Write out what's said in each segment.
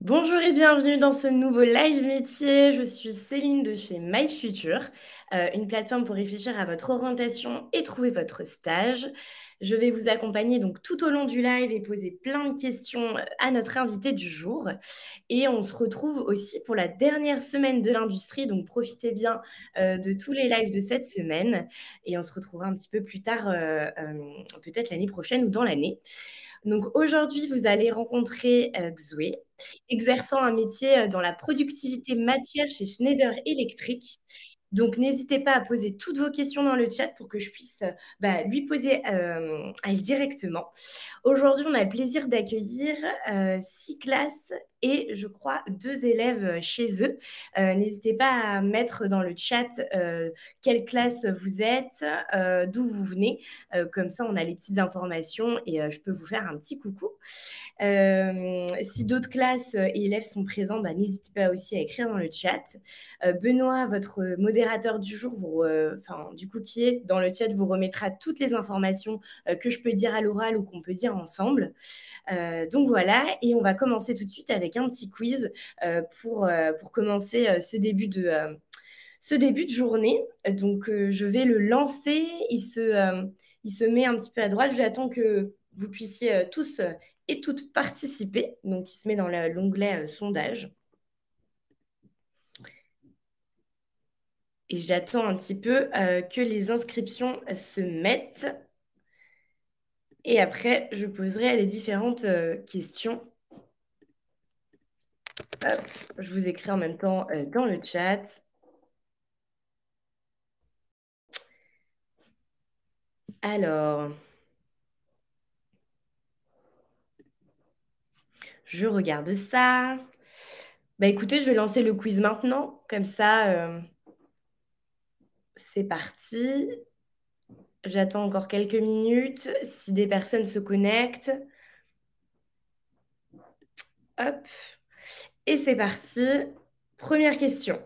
Bonjour et bienvenue dans ce nouveau live métier. Je suis Céline de chez MyFuture, une plateforme pour réfléchir à votre orientation et trouver votre stage. Je vais vous accompagner donc tout au long du live et poser plein de questions à notre invité du jour. Et on se retrouve aussi pour la dernière semaine de l'industrie, donc profitez bien de tous les lives de cette semaine. Et on se retrouvera un petit peu plus tard, peut-être l'année prochaine ou dans l'année. Donc aujourd'hui, vous allez rencontrer Xoué, exerçant un métier dans la productivité matière chez Schneider Electric. Donc n'hésitez pas à poser toutes vos questions dans le chat pour que je puisse lui poser à elle directement. Aujourd'hui, on a le plaisir d'accueillir 6 classes et je crois 2 élèves chez eux. N'hésitez pas à mettre dans le chat quelle classe vous êtes, d'où vous venez. Comme ça, on a les petites informations et je peux vous faire un petit coucou. Si d'autres classes et élèves sont présents, n'hésitez pas aussi à écrire dans le chat. Benoît, votre modérateur du jour, du coup, qui est dans le chat, vous remettra toutes les informations que je peux dire à l'oral ou qu'on peut dire ensemble. Donc voilà, et on va commencer tout de suite avec un petit quiz pour commencer ce début de journée. Donc je vais le lancer, il se met un petit peu à droite, j'attends que vous puissiez tous et toutes participer. Donc il se met dans l'onglet sondage. Et j'attends un petit peu que les inscriptions se mettent. Et après, je poserai les différentes questions. Hop, je vous écris en même temps dans le chat. Alors, je regarde ça. Écoutez, je vais lancer le quiz maintenant. Comme ça, c'est parti. J'attends encore quelques minutes. Si des personnes se connectent. Hop. Et c'est parti. Première question.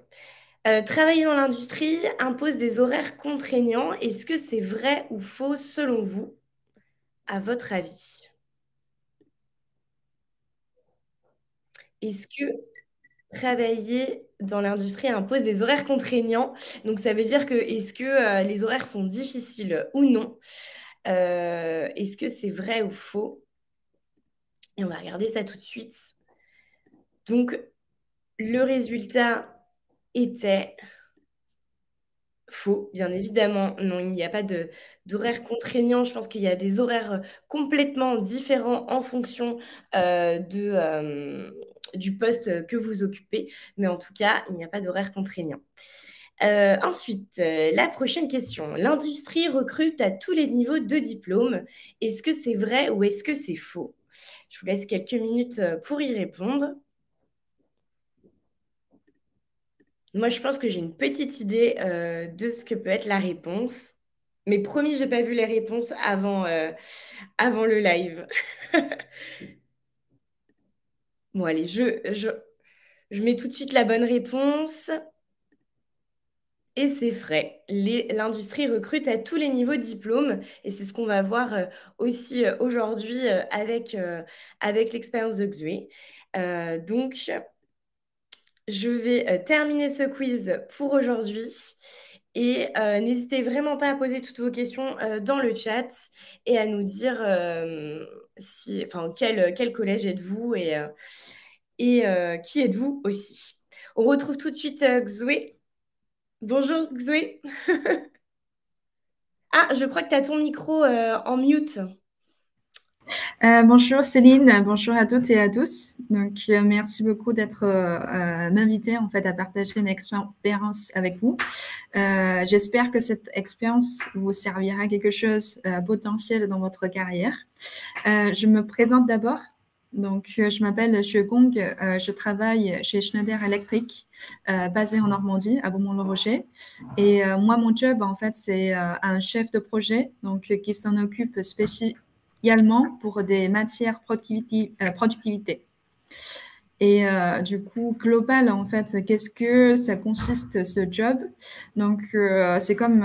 Travailler dans l'industrie impose des horaires contraignants. Est-ce que c'est vrai ou faux selon vous, à votre avis? Est-ce que travailler dans l'industrie impose des horaires contraignants? Donc ça veut dire que est-ce que les horaires sont difficiles ou non? Est-ce que c'est vrai ou faux? Et on va regarder ça tout de suite. Donc le résultat était faux, bien évidemment. Non, il n'y a pas d'horaire contraignant. Je pense qu'il y a des horaires complètement différents en fonction du poste que vous occupez. Mais en tout cas, il n'y a pas d'horaire contraignant. Ensuite, la prochaine question. L'industrie recrute à tous les niveaux de diplôme. Est-ce que c'est vrai ou est-ce que c'est faux? Je vous laisse quelques minutes pour y répondre. Moi, je pense que j'ai une petite idée de ce que peut être la réponse. Mais promis, je n'ai pas vu les réponses avant le live. Bon, allez, je mets tout de suite la bonne réponse. Et c'est vrai, l'industrie recrute à tous les niveaux de diplôme. Et c'est ce qu'on va voir aussi aujourd'hui avec l'expérience de Xue. Donc, je vais terminer ce quiz pour aujourd'hui. Et n'hésitez vraiment pas à poser toutes vos questions dans le chat et à nous dire quel collège êtes-vous et qui êtes-vous aussi. On retrouve tout de suite Xoué. Bonjour Xoué. Ah, je crois que tu as ton micro en mute. Bonjour Céline, bonjour à toutes et à tous. Donc, merci beaucoup d'être m'inviter en fait à partager une expérience avec vous. J'espère que cette expérience vous servira à quelque chose potentiel dans votre carrière. Je me présente d'abord. Donc, je m'appelle Xue Gong, je travaille chez Schneider Electric, basé en Normandie, à Beaumont-le-Rocher. Et moi, mon job, en fait, c'est un chef de projet, donc qui s'en occupe spécialement pour des matières productivité. Et du coup, global, en fait, qu'est-ce que ça consiste ce job? Donc, c'est comme,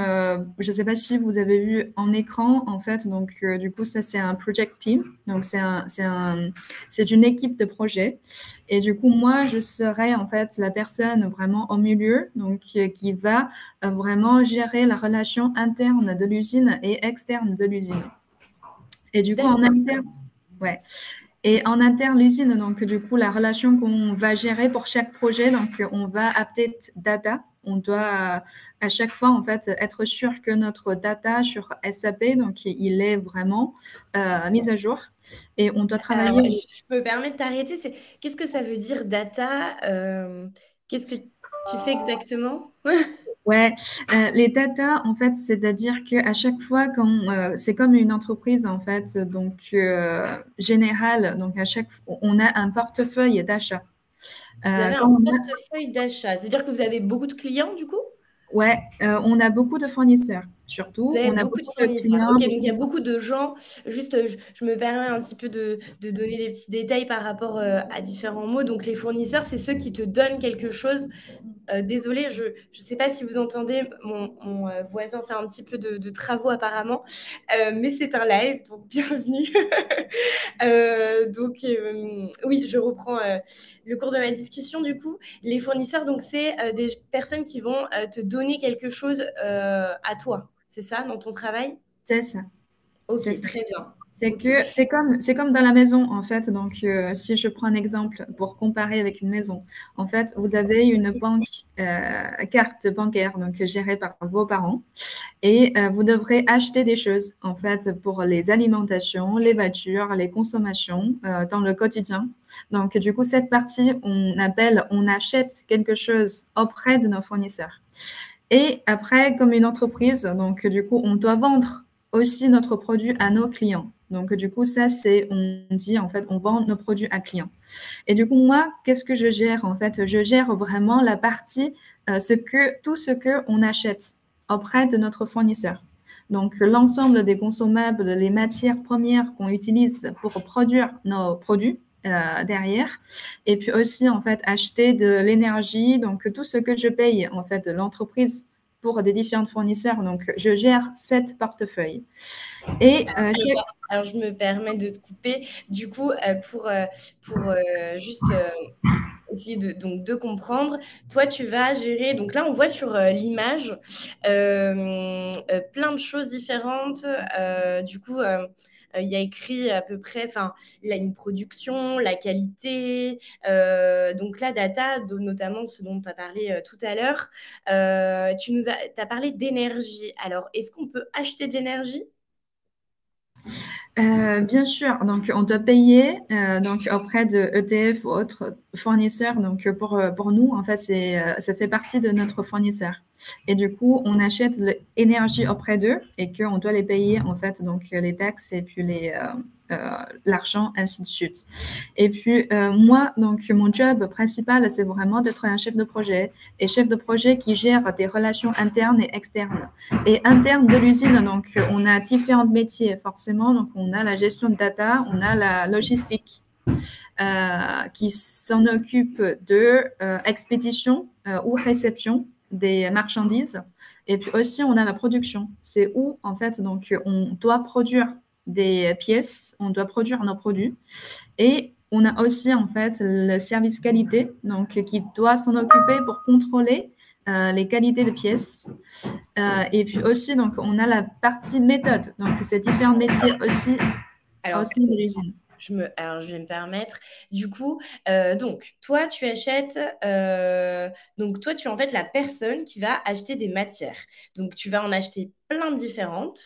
je ne sais pas si vous avez vu en écran, en fait, donc du coup, ça c'est un project team, donc c'est une équipe de projet. Et du coup, moi, je serai en fait la personne vraiment au milieu, donc qui va vraiment gérer la relation interne de l'usine et externe de l'usine. Et du coup, en D'accord. interne, ouais. Et en interne, l'usine, donc du coup, la relation qu'on va gérer pour chaque projet, donc on va update data. On doit à chaque fois en fait être sûr que notre data sur SAP, donc il est vraiment mis à jour. Et on doit Alors, travailler. je me permets de t'arrêter. Qu'est-ce que ça veut dire data? Qu'est-ce que tu fais exactement? Ouais, les data, en fait, c'est-à-dire qu'à chaque fois, quand c'est comme une entreprise, en fait, donc générale, donc à chaque fois, on a un portefeuille d'achat. Vous avez Quand un on a portefeuille d'achat. C'est-à-dire que vous avez beaucoup de clients, du coup? Ouais, on a beaucoup de fournisseurs, Vous surtout. avez On a beaucoup de beaucoup de fournisseurs. clients, Ok, donc il beaucoup y a de... beaucoup de gens. Juste, je me permets un petit peu de donner des petits détails par rapport à différents mots. Donc, les fournisseurs, c'est ceux qui te donnent quelque chose. Désolée, je ne sais pas si vous entendez, mon voisin fait un petit peu de travaux apparemment, mais c'est un live, donc bienvenue. Oui, je reprends le cours de ma discussion. Du coup, les fournisseurs, donc c'est des personnes qui vont te donner quelque chose à toi. C'est ça, dans ton travail? C'est ça, Ok, c'est ça. très bien. C'est Ok. que c'est comme dans la maison en fait. Donc si je prends un exemple pour comparer avec une maison, en fait vous avez une banque carte bancaire donc gérée par vos parents et vous devrez acheter des choses en fait pour les alimentations, les voitures, les consommations dans le quotidien. Donc du coup cette partie on achète quelque chose auprès de nos fournisseurs. Et après, comme une entreprise, donc du coup, on doit vendre aussi notre produit à nos clients. Donc du coup, ça, on dit en fait, on vend nos produits à clients. Et du coup, moi, qu'est-ce que je gère en fait? Je gère vraiment la partie, tout ce que on achète auprès de notre fournisseur. Donc l'ensemble des consommables, les matières premières qu'on utilise pour produire nos produits, derrière. Et puis aussi, en fait, acheter de l'énergie, donc tout ce que je paye, en fait, de l'entreprise pour des différents fournisseurs. Donc, je gère sept portefeuilles. Et Alors, je me permets de te couper. Du coup, juste essayer de comprendre. Toi, tu vas gérer. Donc là, on voit sur l'image plein de choses différentes. Il y a écrit à peu près, enfin, il a une production, la qualité. Donc la data, notamment ce dont tu as parlé tout à l'heure. T'as parlé d'énergie. Alors, est-ce qu'on peut acheter de l'énergie? Bien sûr, donc on doit payer donc auprès de ETF ou autres fournisseurs. Donc pour nous, en fait, ça fait partie de notre fournisseur. Et du coup, on achète l'énergie auprès d'eux et qu'on doit les payer en fait donc les taxes et puis l'argent ainsi de suite. Et puis moi, donc mon job principal, c'est vraiment d'être un chef de projet et chef de projet qui gère des relations internes et externes. Et interne de l'usine, donc on a différents métiers forcément. Donc on a la gestion de data, on a la logistique qui s'en occupe de expédition ou réception des marchandises. Et puis aussi on a la production. C'est où en fait donc on doit produire des pièces, on doit produire nos produits. Et on a aussi en fait le service qualité, donc qui doit s'en occuper pour contrôler les qualités de pièces. Et puis aussi, donc, on a la partie méthode. Donc, c'est différents métiers aussi au Alors, sein de l'usine. alors, je vais me permettre. Du coup, donc, toi, tu achètes. Donc, toi, tu es en fait la personne qui va acheter des matières. Donc, tu vas en acheter plein de différentes.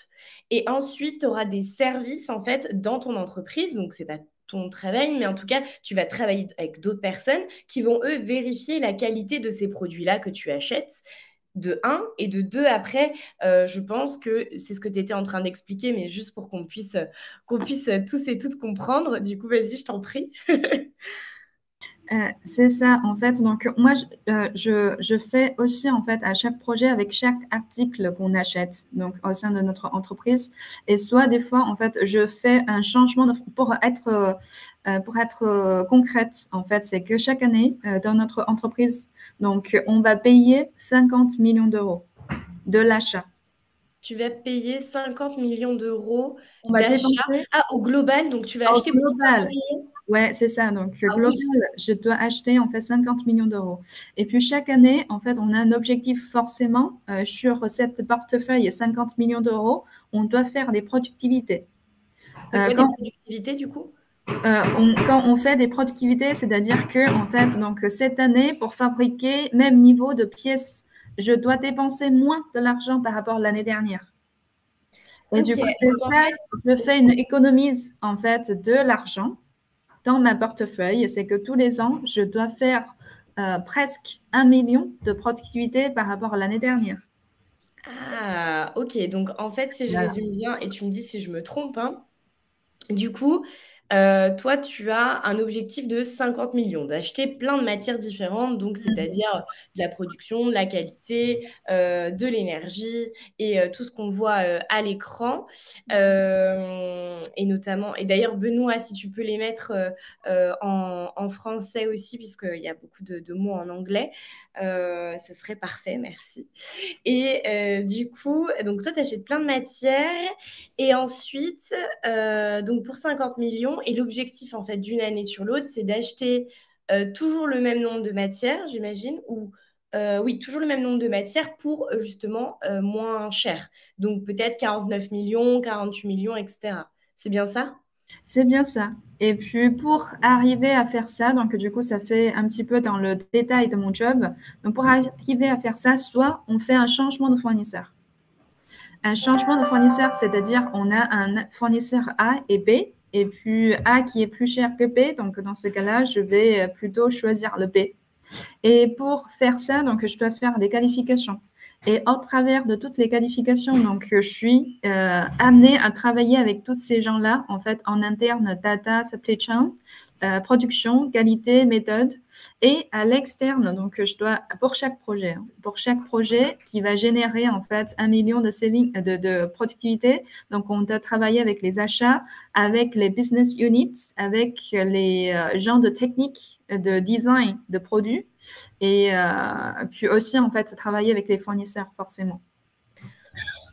Et ensuite, tu auras des services, en fait, dans ton entreprise. Donc, c'est pas ton travail, mais en tout cas, tu vas travailler avec d'autres personnes qui vont, eux, vérifier la qualité de ces produits-là que tu achètes. De un et de deux après, je pense que c'est ce que tu étais en train d'expliquer, mais juste pour qu'on puisse tous et toutes comprendre. Du coup, vas-y, je t'en prie. C'est ça, en fait. Donc, moi, je fais aussi, en fait, à chaque projet, avec chaque article qu'on achète, donc au sein de notre entreprise. Et soit, des fois, en fait, je fais un changement pour être concrète, en fait, c'est que chaque année, dans notre entreprise, donc, on va payer 50 millions d'euros de l'achat. Tu vas payer 50 millions d'euros On va d'achat. dépenser Ah, au global, donc tu vas au acheter pour 50 global. millions. Ouais, c'est ça. Donc, Ah global, oui. je dois acheter en fait 50 millions d'euros. Et puis, chaque année, en fait, on a un objectif forcément sur cette portefeuille 50 millions d'euros. On doit faire des productivités. C'est quoi des Quand, productivités du coup? quand on fait des productivités, c'est-à-dire que, en fait, donc, cette année, pour fabriquer même niveau de pièces, je dois dépenser moins de l'argent par rapport à l'année dernière. Et Ok, du coup, c'est donc en ça, fait, je fais une économise, en fait, de l'argent dans ma portefeuille, c'est que tous les ans, je dois faire presque 1 million de productivité par rapport à l'année dernière. ah, ok, donc en fait, si je Voilà. résume bien, et tu me dis si je me trompe, hein, du coup, toi, tu as un objectif de 50 millions, d'acheter plein de matières différentes, donc c'est-à-dire de la production, de la qualité, de l'énergie et tout ce qu'on voit à l'écran. Et notamment, et d'ailleurs, Benoît, si tu peux les mettre en français aussi, puisqu'il y a beaucoup de mots en anglais, ça serait parfait, merci. Et du coup, donc toi, tu achètes plein de matières. Et ensuite, donc pour 50 millions, et l'objectif en fait d'une année sur l'autre, c'est d'acheter toujours le même nombre de matières, j'imagine, ou oui, toujours le même nombre de matières pour justement moins cher. Donc peut-être 49 millions, 48 millions, etc. C'est bien ça? C'est bien ça. Et puis pour arriver à faire ça, donc du coup, ça fait un petit peu dans le détail de mon job. Donc pour arriver à faire ça, soit on fait un changement de fournisseur. Un changement de fournisseur, c'est-à-dire on a un fournisseur A et B, et puis A qui est plus cher que B. Donc dans ce cas-là, je vais plutôt choisir le B. Et pour faire ça, donc, je dois faire des qualifications. Et au travers de toutes les qualifications, donc, je suis amenée à travailler avec tous ces gens-là, en fait, en interne, data, supply chain, production, qualité, méthode. Et à l'externe, donc, je dois, pour chaque projet qui va générer, en fait, 1 million de saving, de productivité. Donc, on doit travailler avec les achats, avec les business units, avec les gens de technique, de design de produits et puis aussi, en fait, travailler avec les fournisseurs, forcément.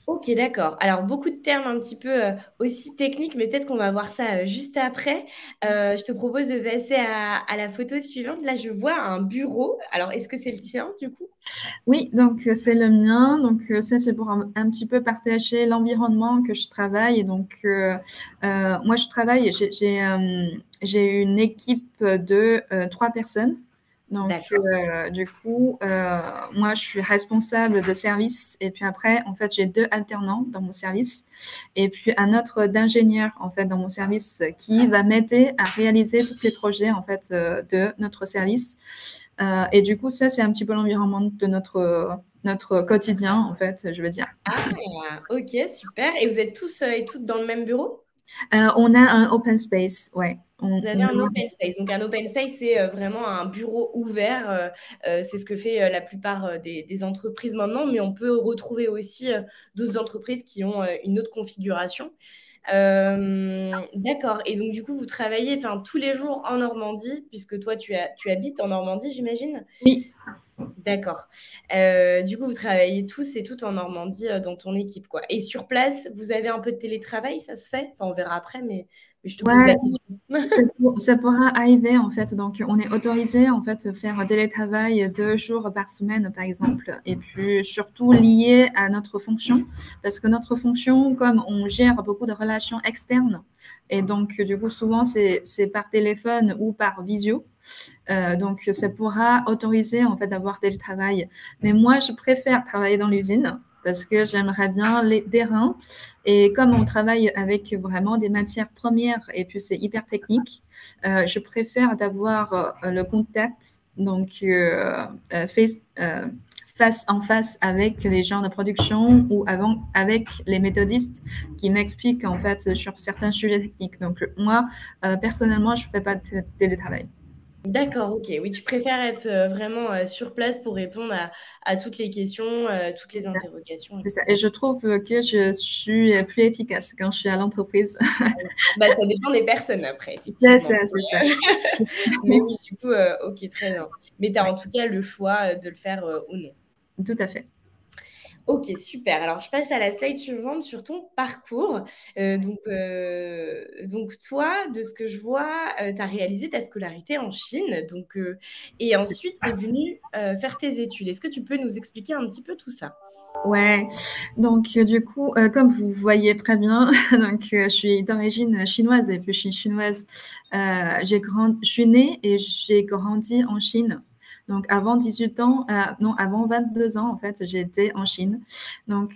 Ok, d'accord. Alors, beaucoup de termes un petit peu aussi techniques, mais peut-être qu'on va voir ça juste après. Je te propose de passer à la photo suivante. Là, je vois un bureau. Alors, est-ce que c'est le tien, du coup? Oui, donc c'est le mien. Donc ça, c'est pour un petit peu partager l'environnement que je travaille. Et donc, moi, je travaille, j'ai une équipe de 3 personnes. Donc, D'accord. du coup, moi, je suis responsable de service. Et puis après, en fait, j'ai 2 alternants dans mon service. Et puis un autre d'ingénieur, en fait, dans mon service qui va m'aider à réaliser tous les projets, en fait, de notre service. Et du coup, ça, c'est un petit peu l'environnement de notre quotidien, en fait, je veux dire. Ah, ok, super. Et vous êtes tous et toutes dans le même bureau? On a un open space, ouais. Vous avez un open space. Donc, un open space, c'est vraiment un bureau ouvert. C'est ce que fait la plupart des entreprises maintenant, mais on peut retrouver aussi d'autres entreprises qui ont une autre configuration. D'accord. Et donc, du coup, vous travaillez enfin, tous les jours en Normandie, puisque toi, tu habites en Normandie, j'imagine? Oui, D'accord. Du coup, vous travaillez tous et toutes en Normandie dans ton équipe, quoi. Et sur place, vous avez un peu de télétravail, ça se fait? Enfin, on verra après, mais je te pose ouais, la question. ça pourra arriver, en fait. Donc, on est autorisé, en fait, de faire un télétravail 2 jours par semaine, par exemple. Et puis, surtout lié à notre fonction. Parce que notre fonction, comme on gère beaucoup de relations externes, et donc, du coup, souvent, c'est par téléphone ou par visio. Donc, ça pourra autoriser en fait d'avoir télétravail. Mais moi, je préfère travailler dans l'usine parce que j'aimerais bien des reins. Et comme on travaille avec vraiment des matières premières et puis c'est hyper technique, je préfère d'avoir le contact, donc face en face avec les gens de production ou avant avec les méthodistes qui m'expliquent en fait sur certains sujets techniques. Donc moi, personnellement, je ne fais pas de télétravail. D'accord, ok. Oui, tu préfères être vraiment sur place pour répondre à toutes les questions, toutes C'est les ça, interrogations, c'est ça. Et etc. je trouve que je suis plus efficace quand je suis à l'entreprise. Bah, ça dépend des personnes après, C'est effectivement. ça, c'est ça. Mais oui, du coup, ok, très bien. Mais tu as Ouais, en tout cas le choix de le faire ou non. tout à fait. Ok, super. Alors, je passe à la slide suivante sur ton parcours. Donc, toi, de ce que je vois, tu as réalisé ta scolarité en Chine. Et ensuite, tu es venu faire tes études. Est-ce que tu peux nous expliquer un petit peu tout ça? Ouais, donc du coup, comme vous voyez très bien, donc je suis d'origine chinoise et puis je suis chinoise. Je suis née et j'ai grandi en Chine. Donc avant 18 ans, non, avant 22 ans en fait, j'étais en Chine. Donc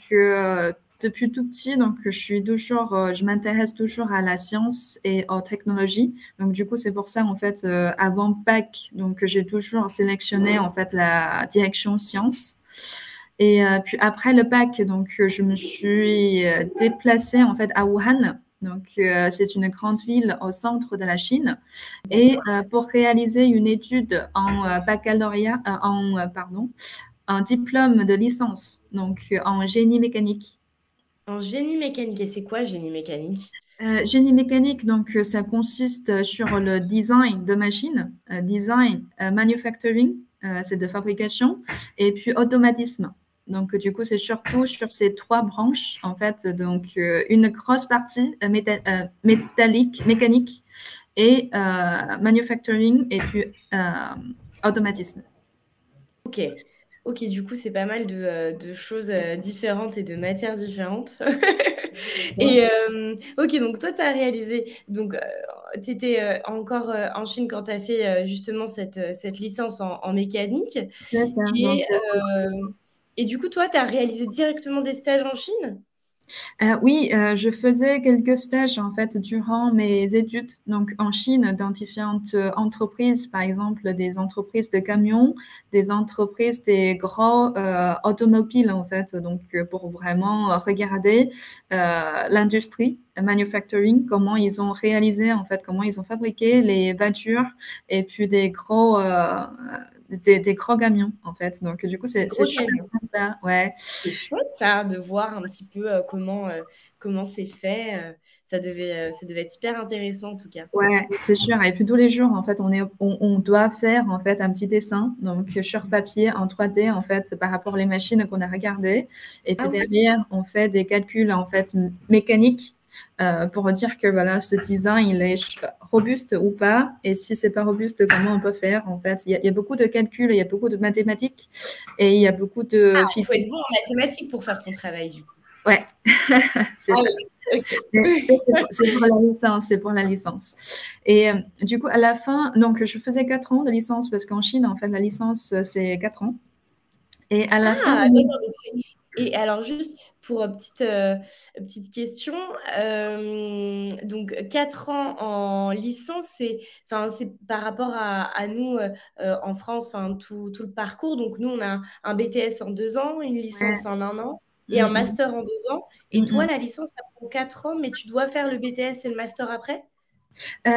depuis tout petit, donc je m'intéresse toujours à la science et aux technologies. Donc du coup, c'est pour ça en fait, avant Pâques, donc j'ai toujours sélectionné en fait la direction sciences. Et puis après le bac, donc je me suis déplacée en fait à Wuhan. Donc c'est une grande ville au centre de la Chine. Et D'accord. pour réaliser une étude en baccalauréat, pardon, un diplôme de licence, donc en génie mécanique. En génie mécanique. Et c'est quoi génie mécanique? Génie mécanique, donc ça consiste sur le design de machines, design, manufacturing, c'est de fabrication, et puis automatisme. Donc du coup, c'est surtout sur ces trois branches, en fait, donc une grosse partie métallique, mécanique, et manufacturing, et puis automatisme. Ok. Ok, du coup, c'est pas mal de choses différentes et de matières différentes. Et ok, donc toi, tu as réalisé, donc tu étais encore en Chine quand tu as fait justement cette licence en mécanique. C'est ça. Donc, Et, et du coup, toi, tu as réalisé directement des stages en Chine? Oui, je faisais quelques stages en fait durant mes études, donc en Chine, dans différentes entreprises, par exemple des entreprises de camions, des entreprises des gros automobiles en fait, donc pour vraiment regarder l'industrie, manufacturing, comment ils ont réalisé en fait, comment ils ont fabriqué les voitures et puis des gros camions en fait. Donc du coup, c'est Gros super camion. sympa, ouais. C'est chouette ça, de voir un petit peu comment c'est fait. Ça devait être hyper intéressant en tout cas. Ouais, c'est sûr. Et puis tous les jours, en fait, on doit faire en fait un petit dessin, donc sur papier en 3D en fait par rapport aux machines qu'on a regardées. Et Ah puis oui. derrière, on fait des calculs en fait mécaniques pour dire que voilà, ce design il est robuste ou pas. Et si c'est pas robuste, comment on peut faire en fait. Il y a beaucoup de calculs, il y a beaucoup de mathématiques et il y a beaucoup Ah, de il faut physique. être bon en mathématiques pour faire ton travail du coup. Ouais, c'est Ah ça. oui, Mais ça, ok. c'est pour la licence, c'est pour la licence. Et du coup, à la fin, donc je faisais 4 ans de licence parce qu'en Chine, en fait, la licence, c'est 4 ans. Et à la fin de Ah, mes... d'accord. Et alors, juste pour petite question, donc 4 ans en licence, c'est par rapport à nous en France, tout le parcours. Donc, nous, on a un BTS en 2 ans, une Ouais. licence en 1 an et un Mm, master en 2 ans. mm, Et mm, toi, mm. la licence, ça prend 4 ans, mais tu dois faire le BTS et le master après?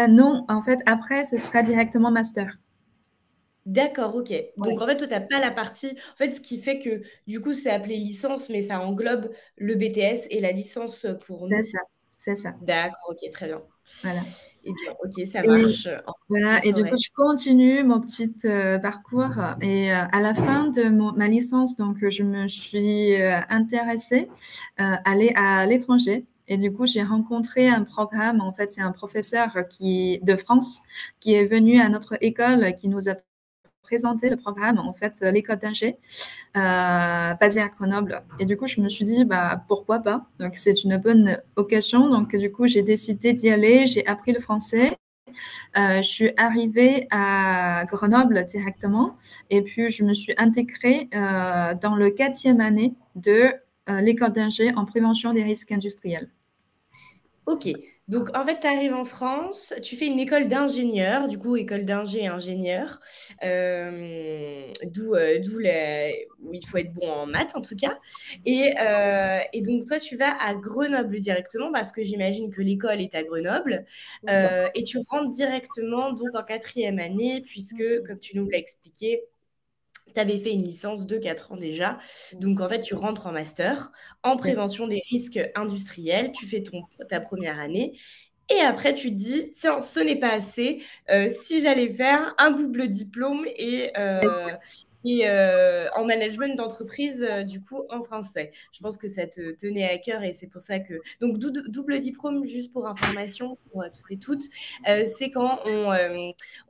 Non, en fait, après, ce sera directement master. D'accord, ok. Ouais, Donc en fait, toi, tu n'as pas la partie. En fait, ce qui fait que du coup, c'est appelé licence, mais ça englobe le BTS et la licence pour c'est nous. ça, c'est ça. D'accord, ok, très bien. Voilà. Eh bien, ok, ça Et marche. Je voilà, et du coup, saurais. je continue mon petit parcours. Et à la fin de ma licence, donc, je me suis intéressée à aller à l'étranger. Et du coup, j'ai rencontré un programme. En fait, c'est un professeur de France qui est venu à notre école, qui nous a présenté le programme, en fait, l'école d'ingé, basée à Grenoble. Et du coup, je me suis dit, bah, pourquoi pas? Donc, c'est une bonne occasion. Donc, du coup, j'ai décidé d'y aller. J'ai appris le français. Je suis arrivée à Grenoble directement et puis je me suis intégrée dans le 4e année de l'école d'ingé en prévention des risques industriels. Ok, Donc, en fait, tu arrives en France, tu fais une école d'ingénieur, du coup, école d'ingé et ingénieur, où il faut être bon en maths, en tout cas. Et donc, toi, tu vas à Grenoble directement, parce que j'imagine que l'école est à Grenoble, C'est ça. et tu rentres directement donc en quatrième année, puisque, comme tu nous l'as expliqué, tu avais fait une licence de 4 ans déjà. Donc, en fait, tu rentres en master en Yes. prévention des risques industriels. Tu fais ta première année. Et après, tu te dis, tiens, ce n'est pas assez. Si j'allais faire un double diplôme et en management d'entreprise, du coup, en français. Je pense que ça te tenait à cœur et c'est pour ça que... Donc, double diplôme, juste pour information, pour tous et toutes, c'est quand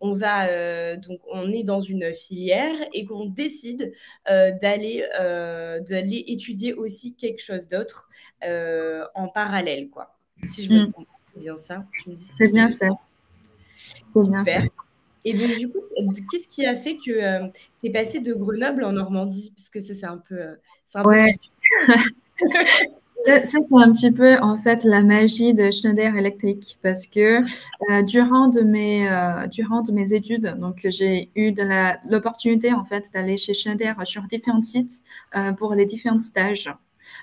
donc on est dans une filière et qu'on décide d'aller étudier aussi quelque chose d'autre en parallèle, quoi. Si je me Mm. trompe bien ça. Tu me dis si C'est je bien te... ça. si- C'est bien ça. Super. Et donc, du coup, qu'est-ce qui a fait que tu es passé de Grenoble en Normandie? Parce que ça, c'est un peu Ouais, particulier aussi. ça, c'est un petit peu en fait la magie de Schneider Electric parce que durant de mes études, donc j'ai eu l'opportunité en fait d'aller chez Schneider sur différents sites pour les différents stages.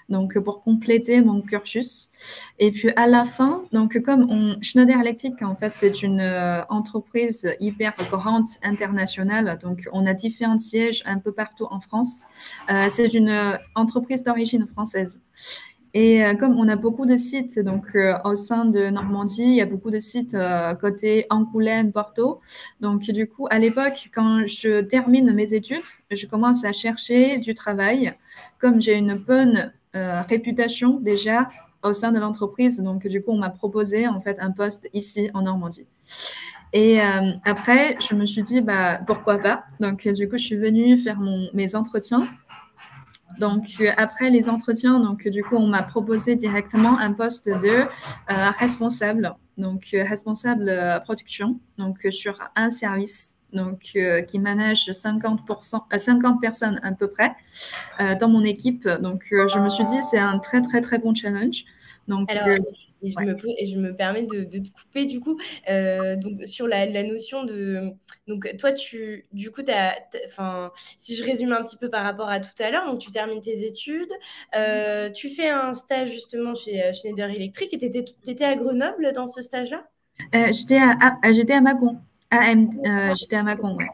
Donc, pour compléter mon cursus. Et puis, à la fin, donc, Schneider Electric, en fait, c'est une entreprise hyper grande internationale. Donc, on a différents sièges un peu partout en France. C'est une entreprise d'origine française. Et comme on a beaucoup de sites donc au sein de Normandie, il y a beaucoup de sites côté Angoulême, Porto. Donc du coup, à l'époque, quand je termine mes études, je commence à chercher du travail. Comme j'ai une bonne réputation déjà au sein de l'entreprise, donc du coup, on m'a proposé en fait un poste ici en Normandie. Et après, je me suis dit bah pourquoi pas. Donc du coup, je suis venue faire mes entretiens. Donc, après les entretiens, donc, du coup, on m'a proposé directement un poste de responsable, donc responsable production, donc sur un service. Donc, qui manage 50 personnes à peu près dans mon équipe. Donc, je me suis dit, c'est un très, très, très bon challenge. Donc, Alors, ouais. et je me permets de te couper du coup, donc sur la notion de... Donc toi, du coup, enfin, si je résume un petit peu par rapport à tout à l'heure, donc tu termines tes études, tu fais un stage justement chez Schneider Electric et tu étais à Grenoble dans ce stage-là? J'étais à Mâcon. J'étais à Mâcon, ouais.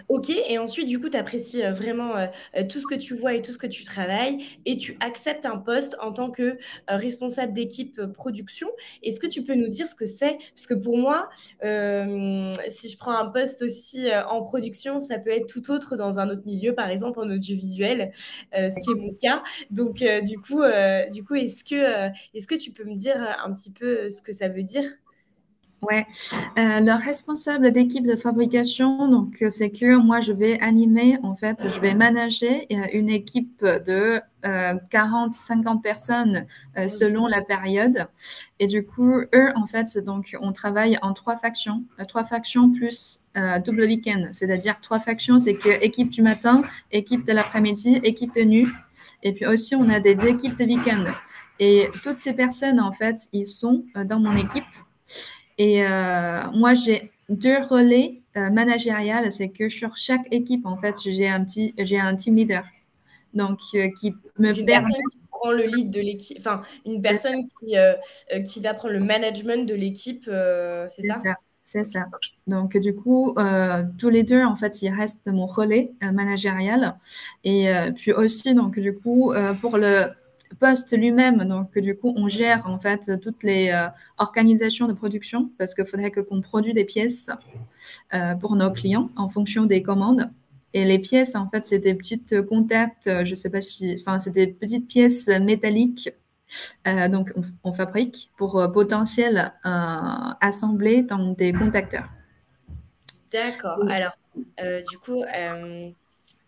Ok, et ensuite, du coup, tu apprécies vraiment tout ce que tu vois et tout ce que tu travailles et tu acceptes un poste en tant que responsable d'équipe production. Est-ce que tu peux nous dire ce que c'est? Parce que pour moi, si je prends un poste aussi en production, ça peut être tout autre dans un autre milieu, par exemple en audiovisuel, ce qui est mon cas. Donc, du coup, est-ce que tu peux me dire un petit peu ce que ça veut dire? Ouais, le responsable d'équipe de fabrication, donc c'est que moi je vais animer, en fait, je vais manager une équipe de 40-50 personnes selon la période. Et du coup, eux, en fait, donc on travaille en trois factions plus double week-end, c'est-à-dire trois factions, c'est que équipe du matin, équipe de l'après-midi, équipe de nuit. Et puis aussi, on a des équipes de week-end. Et toutes ces personnes, en fait, ils sont dans mon équipe. Et moi, j'ai deux relais managériales. C'est que sur chaque équipe, en fait, j'ai un team leader. Donc, qui me Donc, une permet. personne qui prend le lead de l'équipe, enfin, une C'est ça, personne qui va prendre le management de l'équipe, c'est c'est ça? ça, c'est ça. Donc, du coup, tous les deux, en fait, ils restent mon relais managérial. Et puis aussi, donc, du coup, pour le poste lui-même, donc, du coup, on gère, en fait, toutes les organisations de production parce qu'il faudrait qu'on produise des pièces pour nos clients en fonction des commandes. Et les pièces, en fait, c'est des petites contacts, je sais pas si, enfin, c'est des petites pièces métalliques. Donc, on fabrique pour potentiel assembler dans des contacteurs. D'accord. Alors, du coup,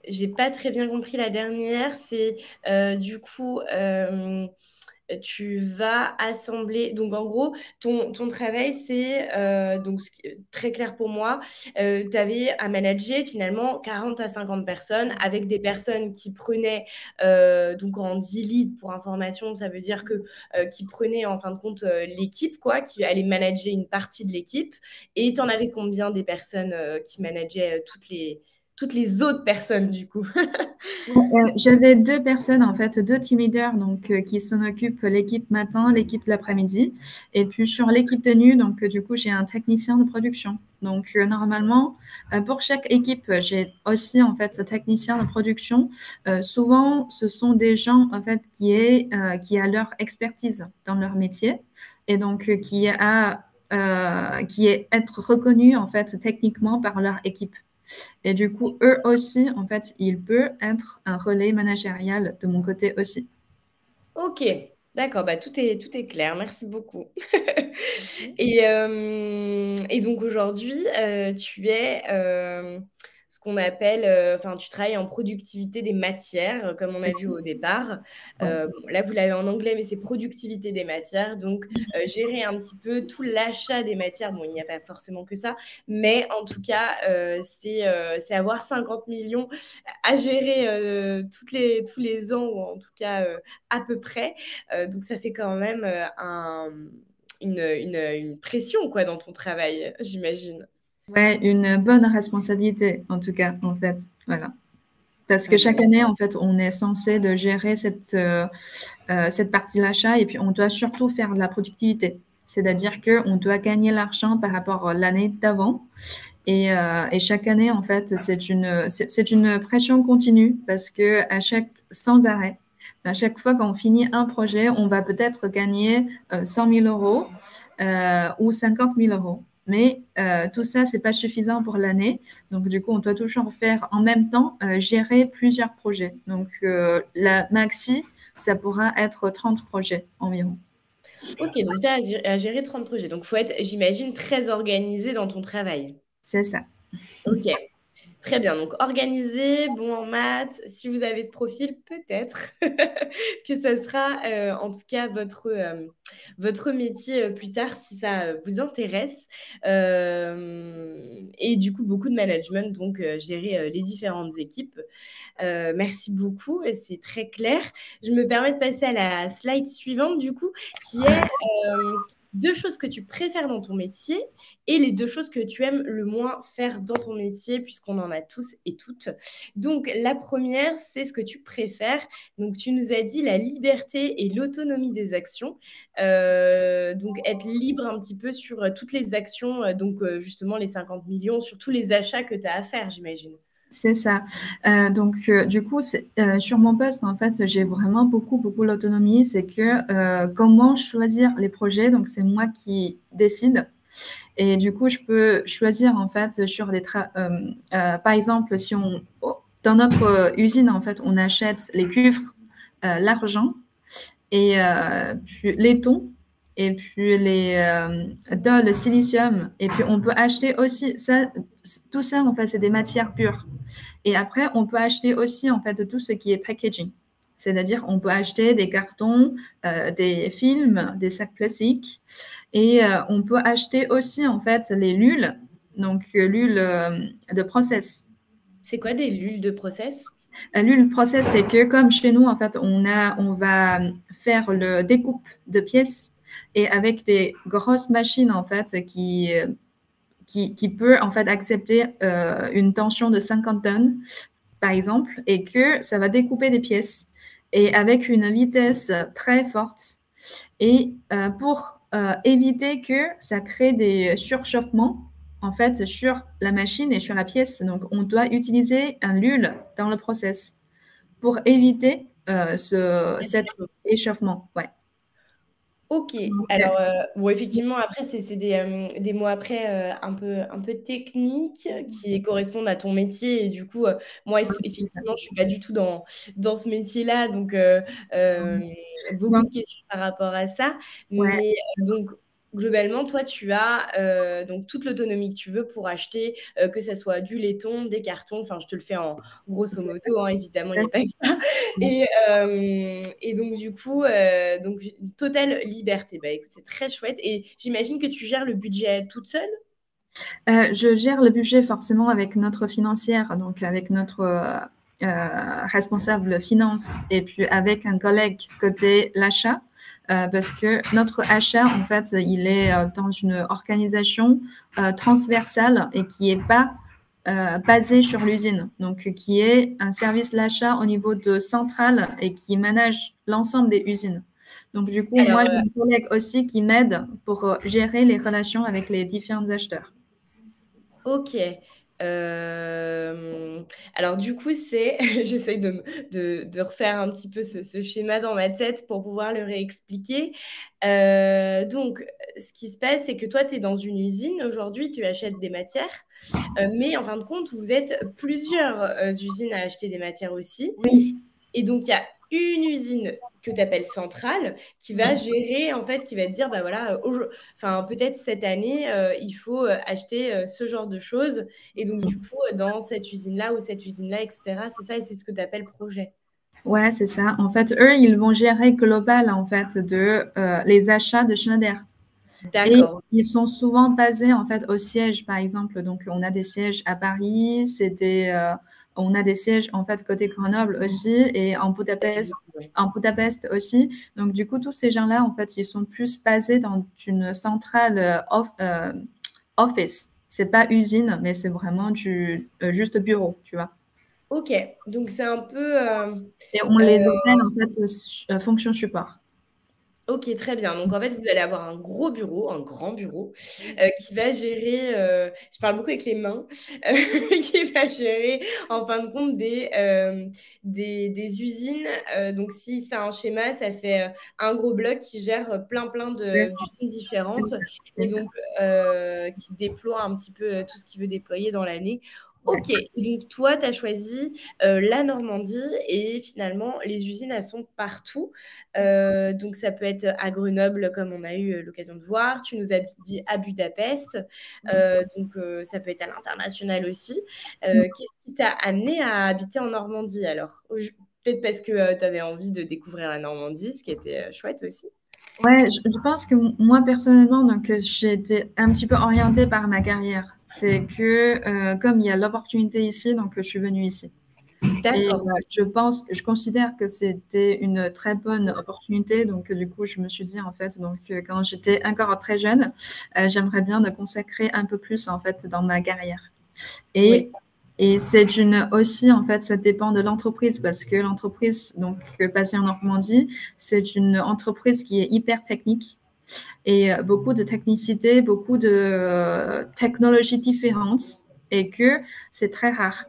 J'ai pas très bien compris la dernière. C'est du coup, tu vas assembler. Donc, en gros, ton travail, c'est donc très clair pour moi. Tu avais à manager finalement 40 à 50 personnes avec des personnes qui prenaient, donc on dit lead pour information, ça veut dire que qui prenaient en fin de compte l'équipe, quoi, qui allaient manager une partie de l'équipe. Et tu en avais combien des personnes qui manageaient toutes les autres personnes, du coup? J'avais deux personnes, en fait, deux team leaders donc, qui s'en occupent, l'équipe matin, l'équipe l'après-midi. Et puis sur l'équipe de nuit, donc du coup, j'ai un technicien de production. Donc normalement, pour chaque équipe, j'ai aussi en fait ce technicien de production. Souvent, ce sont des gens en fait qui a leur expertise dans leur métier et donc qui est être reconnu en fait techniquement par leur équipe. Et du coup, eux aussi, en fait, ils peuvent être un relais managérial de mon côté aussi. Ok, d'accord, bah, tout est clair, merci beaucoup. Ok. Et donc aujourd'hui, tu es ce qu'on appelle, enfin, tu travailles en productivité des matières, comme on a vu au départ. Ouais. Bon, là, vous l'avez en anglais, mais c'est productivité des matières. Donc, gérer un petit peu tout l'achat des matières. Bon, il n'y a pas forcément que ça, mais en tout cas, c'est avoir 50 millions à gérer tous les ans, ou en tout cas à peu près. Donc, ça fait quand même une pression quoi, dans ton travail, j'imagine. Ouais, une bonne responsabilité, en tout cas, en fait. Voilà. Parce que Ah chaque bah, année, en fait, on est censé de gérer cette partie de l'achat et puis on doit surtout faire de la productivité. C'est-à-dire qu'on doit gagner l'argent par rapport à l'année d'avant. Et chaque année, en fait, c'est une pression continue parce que sans arrêt, à chaque fois qu'on finit un projet, on va peut-être gagner 100 000 euros ou 50 000 euros. Mais tout ça, c'est pas suffisant pour l'année. Donc, du coup, on doit toujours faire en même temps gérer plusieurs projets. Donc, la maxi, ça pourra être 30 projets environ. ok, donc tu as à gérer 30 projets. Donc, il faut être, j'imagine, très organisé dans ton travail. C'est ça. Ok. Très bien, donc organisé, bon en maths, si vous avez ce profil, peut-être que ça sera en tout cas votre métier plus tard si ça vous intéresse. Et du coup, beaucoup de management, donc gérer les différentes équipes. Merci beaucoup, et c'est très clair. Je me permets de passer à la slide suivante, du coup, qui est deux choses que tu préfères dans ton métier et les deux choses que tu aimes le moins faire dans ton métier, puisqu'on en a tous et toutes. Donc, la première, c'est ce que tu préfères. Donc, tu nous as dit la liberté et l'autonomie des actions. Donc, être libre un petit peu sur toutes les actions, donc justement les 50 millions, sur tous les achats que tu as à faire, j'imagine. C'est ça. Du coup, sur mon poste, en fait, j'ai vraiment beaucoup l'autonomie. C'est que comment choisir les projets, donc c'est moi qui décide. Et du coup, je peux choisir, en fait, par exemple, si dans notre usine, en fait, on achète les cuivres, l'argent et puis les thons et puis le silicium. Et puis, on peut acheter aussi ça, tout ça, en fait, c'est des matières pures. Et après, on peut acheter aussi en fait tout ce qui est packaging. C'est-à-dire, on peut acheter des cartons, des films, des sacs plastiques, et on peut acheter aussi en fait les lules, donc l'ule de process. C'est quoi des lulles de process? L'huile process, c'est que comme chez nous, en fait, on va faire le découpe de pièces et avec des grosses machines en fait qui peut en fait accepter une tension de 50 tonnes par exemple, et que ça va découper des pièces et avec une vitesse très forte. Et pour éviter que ça crée des surchauffements, en fait, sur la machine et sur la pièce, donc on doit utiliser un lule dans le process pour éviter La cet surchauffe. échauffement. Ouais. Ok, Donc, alors bon, effectivement, après, c'est des mots après un peu techniques qui correspondent à ton métier. Et du coup, moi, c'est ça. effectivement, je suis pas du tout dans ce métier-là. Donc, beaucoup Donc, de questions par rapport à ça. ouais. Mais donc, globalement, toi, tu as donc toute l'autonomie que tu veux pour acheter, que ça soit du laiton, des cartons. Enfin, je te le fais en grosso modo, hein, évidemment, il n'y a pas que ça. Et donc, du coup, donc, une totale liberté. Bah, écoute, c'est très chouette. Et j'imagine que tu gères le budget toute seule? Je gère le budget forcément avec notre financière, donc avec notre responsable finance et puis avec un collègue côté l'achat, parce que notre achat, en fait, il est dans une organisation transversale et qui est pas basée sur l'usine, donc qui est un service d'achat au niveau de centrale et qui manage l'ensemble des usines. Donc, du coup, Alors, moi, j'ai un collègue aussi qui m'aide pour gérer les relations avec les différents acheteurs. ok. Alors du coup, c'est, j'essaye de refaire un petit peu ce schéma dans ma tête pour pouvoir le réexpliquer. Donc, ce qui se passe, c'est que toi, tu es dans une usine aujourd'hui, tu achètes des matières, mais en fin de compte, vous êtes plusieurs usines à acheter des matières aussi. Oui. Et donc, il y a une usine que tu appelles centrale qui va gérer, en fait, qui va te dire, bah voilà, enfin, peut-être cette année, il faut acheter ce genre de choses. Et donc, du coup, dans cette usine-là ou cette usine-là, etc. C'est ça, et c'est ce que tu appelles projet. Ouais, c'est ça. En fait, eux, ils vont gérer global, en fait, de les achats de Schneider. Et D'accord. ils sont souvent basés, en fait, au siège, par exemple. Donc, on a des sièges à Paris, on a des sièges, en fait, côté Grenoble aussi, et Ouais. en Budapest aussi. Donc, du coup, tous ces gens-là, en fait, ils sont plus basés dans une centrale office. C'est pas usine, mais c'est vraiment du juste bureau, tu vois. Ok, donc c'est un peu... Et on euh, les appelle, en fait, fonction support. Ok, très bien. Donc en fait, vous allez avoir un gros bureau, un grand bureau, qui va gérer, je parle beaucoup avec les mains, qui va gérer en fin de compte des usines. Donc si c'est un schéma, ça fait un gros bloc qui gère plein C'est ça, d'usines c'est différentes ça, c'est et ça. donc qui déploie un petit peu tout ce qu'il veut déployer dans l'année. Ouais. Ok, et donc toi, tu as choisi la Normandie et finalement, les usines, elles sont partout. Donc, ça peut être à Grenoble, comme on a eu l'occasion de voir. Tu nous as dit à Budapest. Donc, ça peut être à l'international aussi. Qu'est-ce qui t'a amené à habiter en Normandie alors? Peut-être parce que tu avais envie de découvrir la Normandie, ce qui était chouette aussi. Ouais, je pense que moi personnellement, donc j'ai été un petit peu orientée par ma carrière. C'est que comme il y a l'opportunité ici, donc je suis venue ici. Et D'accord. je considère que c'était une très bonne opportunité. Donc du coup, je me suis dit en fait, donc quand j'étais encore très jeune, j'aimerais bien de consacrer un peu plus en fait dans ma carrière. Oui. Et, et c'est une aussi, en fait, ça dépend de l'entreprise parce que l'entreprise, donc basée en Normandie, c'est une entreprise qui est hyper technique et beaucoup de technicité, beaucoup de technologies différentes et que c'est très rare.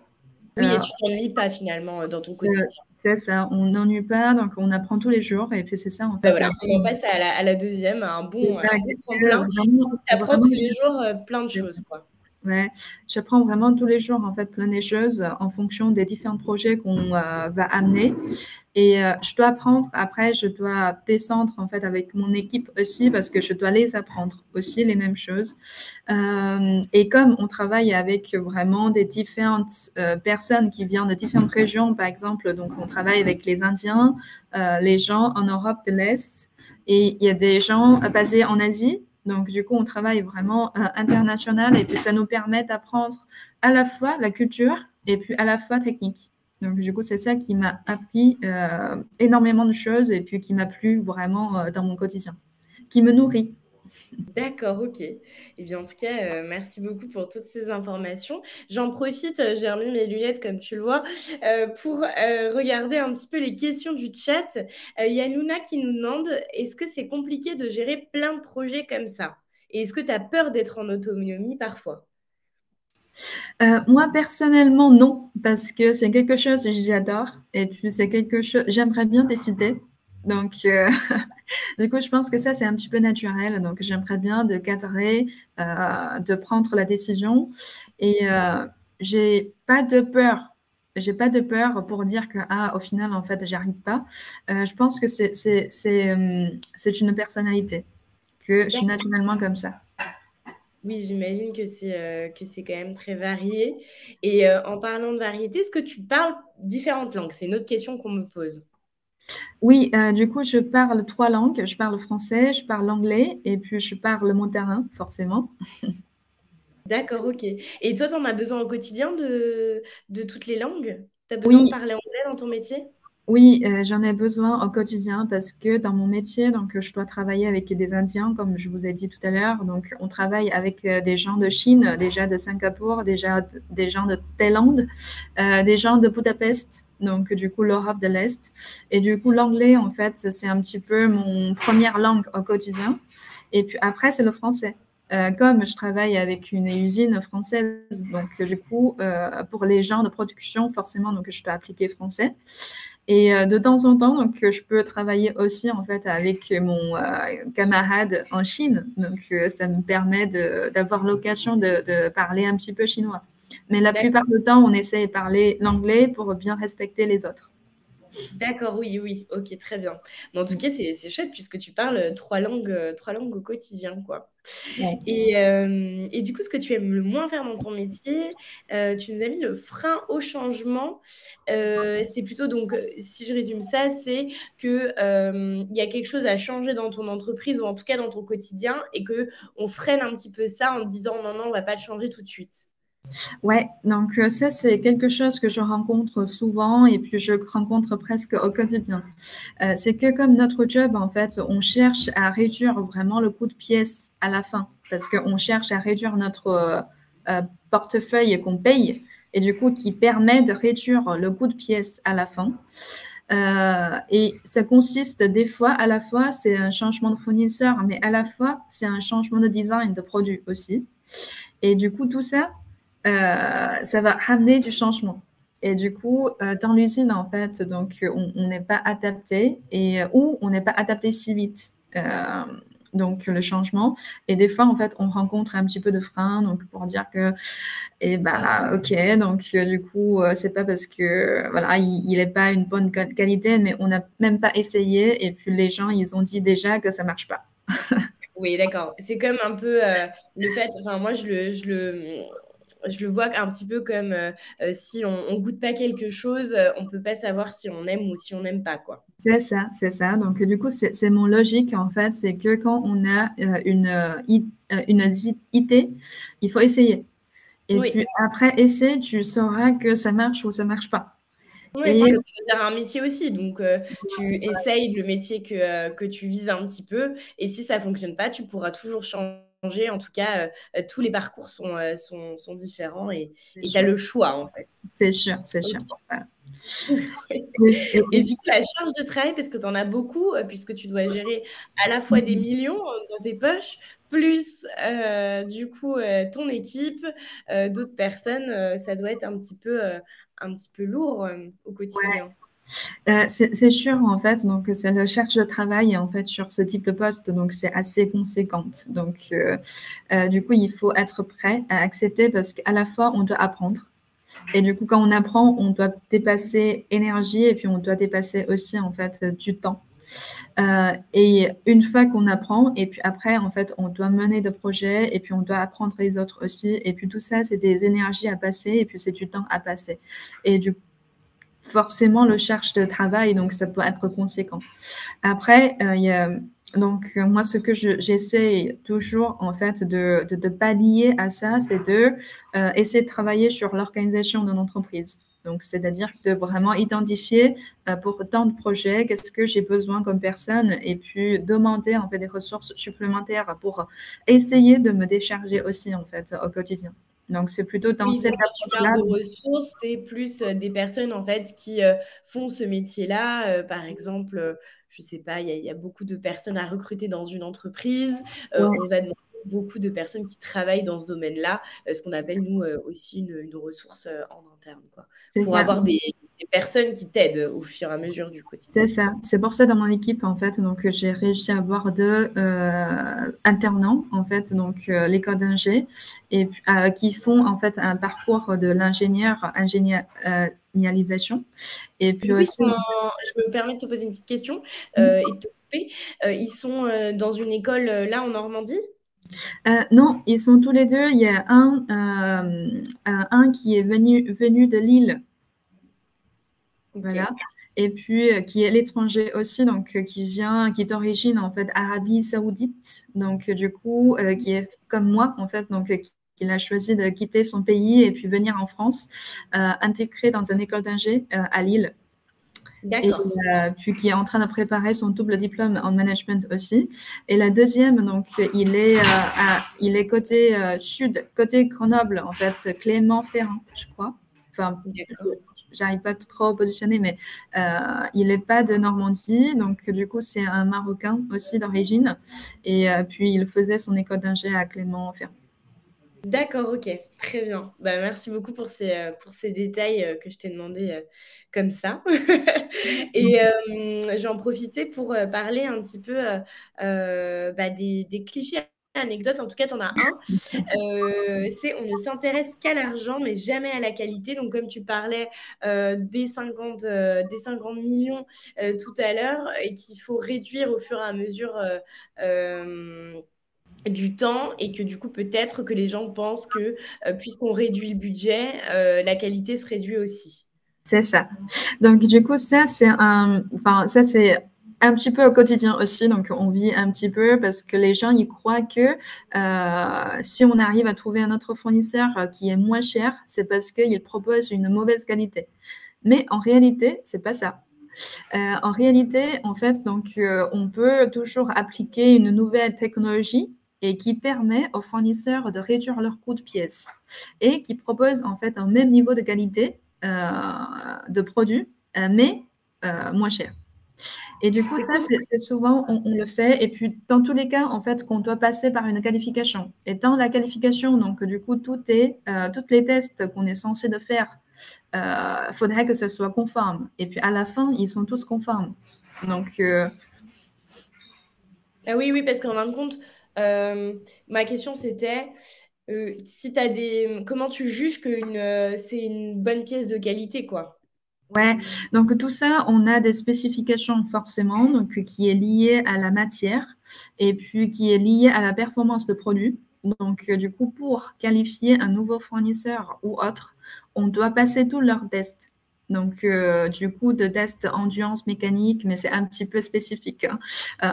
Oui, et Euh, tu t'ennuies pas finalement dans ton euh, quotidien. c'est ça, on n'ennuie pas, donc on apprend tous les jours et puis c'est ça, en Ben fait, la voilà, on en vie. passe à la deuxième, à C'est ça, un bon que tremplin. vraiment, Tu apprends vraiment, tous les jours plein de c'est ça. choses, quoi. Ouais, j'apprends vraiment tous les jours en fait plein de choses en fonction des différents projets qu'on va amener. Et je dois apprendre, après, je dois descendre en fait avec mon équipe aussi parce que je dois les apprendre aussi les mêmes choses. Et comme on travaille avec vraiment des différentes personnes qui viennent de différentes régions, par exemple, donc on travaille avec les Indiens, les gens en Europe de l'Est, et il y a des gens basés en Asie. Donc, du coup, on travaille vraiment international et puis ça nous permet d'apprendre à la fois la culture et puis à la fois technique. Donc, du coup, c'est ça qui m'a appris énormément de choses et puis qui m'a plu vraiment dans mon quotidien, qui me nourrit. D'accord, ok. Eh bien, en tout cas, merci beaucoup pour toutes ces informations. J'en profite, j'ai remis mes lunettes comme tu le vois, pour regarder un petit peu les questions du chat. Il y a Luna qui nous demande, est-ce que c'est compliqué de gérer plein de projets comme ça? Et est-ce que tu as peur d'être en autonomie parfois? Moi, personnellement, non, parce que c'est quelque chose que j'adore et puis c'est quelque chose, j'aimerais bien décider. Donc, du coup, je pense que ça, c'est un petit peu naturel. Donc, j'aimerais bien de cadrer, de prendre la décision. Et j'ai pas de peur. J'ai pas de peur pour dire que, ah, au final, en fait, j'arrive pas. Je pense que c'est une personnalité. que je suis naturellement comme ça. Oui, j'imagine que c'est quand même très varié. Et en parlant de variété, est-ce que tu parles différentes langues? C'est une autre question qu'on me pose. Oui, du coup, je parle 3 langues. Je parle français, je parle anglais et puis je parle mandarin, forcément. D'accord, ok. Et toi, tu en as besoin au quotidien de toutes les langues? Tu as besoin de Oui, parler anglais dans ton métier? oui, j'en ai besoin au quotidien parce que dans mon métier, donc je dois travailler avec des Indiens, comme je vous ai dit tout à l'heure. Donc, on travaille avec des gens de Chine, déjà de Singapour, déjà des gens de Thaïlande, des gens de Budapest, donc du coup l'Europe de l'Est. Et du coup, l'anglais, en fait, c'est un petit peu mon première langue au quotidien. Et puis après, c'est le français. Comme je travaille avec une usine française, donc du coup, pour les gens de production, forcément, donc je dois appliquer français. Et de temps en temps, donc, je peux travailler aussi en fait avec mon camarade en Chine. Donc, ça me permet d'avoir l'occasion de parler un petit peu chinois. Mais la plupart du temps, on essaie de parler l'anglais pour bien respecter les autres. D'accord, oui, oui, ok, très bien. Mais en tout cas, c'est chouette puisque tu parles trois langues au quotidien, quoi. Ouais. Et du coup, ce que tu aimes le moins faire dans ton métier, tu nous as mis le frein au changement. C'est plutôt, donc, si je résume ça, c'est que il y a quelque chose à changer dans ton entreprise ou en tout cas dans ton quotidien et que on freine un petit peu ça en te disant non, non, on va pas le changer tout de suite. Ouais, donc ça, c'est quelque chose que je rencontre souvent et puis je rencontre presque au quotidien. C'est que comme notre job, en fait, on cherche à réduire vraiment le coût de pièce à la fin parce qu'on cherche à réduire notre portefeuille qu'on paye et du coup qui permet de réduire le coût de pièce à la fin. Et ça consiste des fois, à la fois, c'est un changement de fournisseur, mais à la fois, c'est un changement de design de produit aussi. Et du coup, tout ça, ça va ramener du changement. Et du coup, dans l'usine, en fait, donc on n'est pas adapté et ou on n'est pas adapté si vite. Donc le changement. Et des fois, en fait, on rencontre un petit peu de frein, donc pour dire que, eh ben, ok, donc du coup, c'est pas parce que voilà, il est pas une bonne qualité, mais on n'a même pas essayé. Et puis les gens, ils ont dit déjà que ça marche pas. Oui, d'accord. C'est comme un peu le fait, enfin moi je le vois un petit peu comme si on goûte pas quelque chose, on peut pas savoir si on aime ou si on n'aime pas, quoi. C'est ça, c'est ça. Donc, du coup, c'est mon logique, en fait, c'est que quand on a une idée, il faut essayer. Et Oui, puis, après essai, tu sauras que ça marche ou ça marche pas. ouais, c'est Et comme choisir un métier aussi. Donc, tu essayes le métier que tu vises un petit peu. Et si ça fonctionne pas, tu pourras toujours changer. En tout cas, tous les parcours sont différents c'est et tu as sûr, le choix, en fait. c'est sûr, c'est sûr. Ok. Voilà. Et du coup, la charge de travail, parce que tu en as beaucoup, puisque tu dois gérer à la fois des millions dans tes poches, plus du coup ton équipe, d'autres personnes, ça doit être un petit peu lourd au quotidien. C'est sûr, en fait, donc c'est la charge de travail, en fait, sur ce type de poste, donc c'est assez conséquente. Donc, du coup, il faut être prêt à accepter parce qu'à la fois, on doit apprendre. Et du coup, quand on apprend, on doit dépasser énergie et puis on doit dépasser aussi, en fait, du temps. Et une fois qu'on apprend, et puis après, en fait, on doit mener des projets et puis on doit apprendre les autres aussi. Et puis tout ça, c'est des énergies à passer et puis c'est du temps à passer. Et du forcément, le charge de travail, donc ça peut être conséquent. Après, il y a donc moi, ce que j'essaie toujours en fait de pallier à ça, c'est de essayer de travailler sur l'organisation de l'entreprise. Donc, c'est-à-dire de vraiment identifier pour tant de projets, qu'est-ce que j'ai besoin comme personne, et puis demander en fait des ressources supplémentaires pour essayer de me décharger aussi en fait au quotidien. Donc, c'est plutôt dans Oui, cette donc quand tu parles approche-là. de ressources, c'est plus des personnes en fait qui font ce métier-là. Par exemple, je sais pas, il y a beaucoup de personnes à recruter dans une entreprise. Ouais, On va demander beaucoup de personnes qui travaillent dans ce domaine-là, ce qu'on appelle nous aussi une ressource en interne, quoi, c'est pour ça. avoir des personnes qui t'aident au fur et à mesure du C'est quotidien. ça. C'est pour ça dans mon équipe en fait donc j'ai réussi à avoir deux alternants en fait donc l'école d'ingé et qui font en fait un parcours de ingénierisation et puis Du coup, aussi je me permets de te poser une petite question. coupé. Ils sont dans une école là en Normandie? Non, ils sont tous les deux. Il y a un qui est venu de Lille. Ok, Voilà. Et puis, qui est l'étranger aussi, donc qui est d'origine, en fait, Arabie Saoudite. Donc, du coup, qui est comme moi, en fait, donc, qu'il a choisi de quitter son pays et puis venir en France, intégré dans une école d'ingé à Lille. Et d'accord. puis qui est en train de préparer son double diplôme en management aussi. Et la deuxième, donc, il est côté sud, côté Grenoble, en fait, c'est Clermont-Ferrand, je crois. Enfin, D'accord. j'arrive pas trop à positionner, mais il n'est pas de Normandie, donc du coup, c'est un Marocain aussi d'origine. Et puis, il faisait son école d'ingé à Clermont-Ferrand. D'accord, ok, très bien. Bah, merci beaucoup pour ces détails que je t'ai demandé comme ça. Et je vais en profiter pour parler un petit peu bah, des clichés anecdotes. En tout cas, tu en as un. C'est on ne s'intéresse qu'à l'argent, mais jamais à la qualité. Donc, comme tu parlais des 50 millions tout à l'heure, et qu'il faut réduire au fur et à mesure du temps, et que du coup, peut-être que les gens pensent que puisqu'on réduit le budget, la qualité se réduit aussi. C'est ça. Donc, du coup, ça, c'est un petit peu au quotidien aussi. Donc, on vit un petit peu parce que les gens, ils croient que si on arrive à trouver un autre fournisseur qui est moins cher, c'est parce qu'il propose une mauvaise qualité. Mais en réalité, c'est pas ça. En réalité, en fait, donc, on peut toujours appliquer une nouvelle technologie et qui permet aux fournisseurs de réduire leur coût de pièces et qui propose en fait un même niveau de qualité de produit, mais moins cher. Et du coup, Et ça, comment c'est souvent, on le fait. Et puis, dans tous les cas, en fait, qu'on doit passer par une qualification. Et dans la qualification, donc, du coup, toutes les tests qu'on est censé de faire, faudrait que ce soit conforme. Et puis, à la fin, ils sont tous conformes. Donc, Ah oui, oui, parce qu'en fin de compte, euh, ma question c'était si t'as comment tu juges que c'est une bonne pièce de qualité, quoi. ouais, donc tout ça, on a des spécifications forcément, donc qui est lié à la matière et puis qui est lié à la performance de produit. Donc, du coup, pour qualifier un nouveau fournisseur ou autre, on doit passer tous leurs tests. Donc, du coup, de tests endurance mécanique, mais c'est un petit peu spécifique, hein.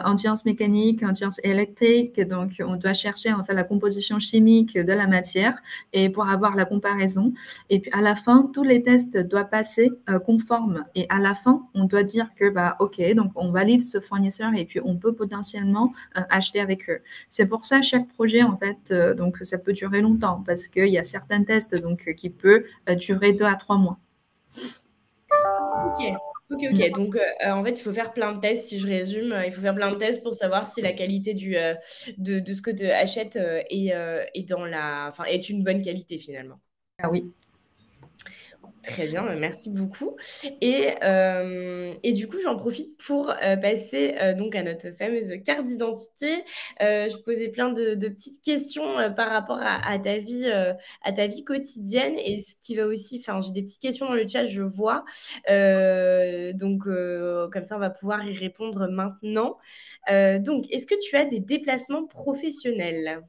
Endurance mécanique, endurance électrique. Donc, on doit chercher en fait la composition chimique de la matière et pour avoir la comparaison. Et puis à la fin, tous les tests doivent passer conformes. Et à la fin, on doit dire que, bah, OK, donc on valide ce fournisseur et puis on peut potentiellement acheter avec eux. C'est pour ça, chaque projet, en fait, donc ça peut durer longtemps parce qu'il y a certains tests donc, qui peuvent durer 2 à 3 mois. Ok, ok, ok. Donc, en fait, il faut faire plein de tests, si je résume. Il faut faire plein de tests pour savoir si la qualité de ce que tu achètes est enfin, est une bonne qualité finalement. Ah oui. Très bien, merci beaucoup. Et du coup, j'en profite pour passer donc à notre fameuse carte d'identité. Je posais plein de petites questions par rapport à ta vie quotidienne et ce qui va aussi. Enfin, j'ai des petites questions dans le chat, je vois. Donc, comme ça, on va pouvoir y répondre maintenant. Donc, est-ce que tu as des déplacements professionnels?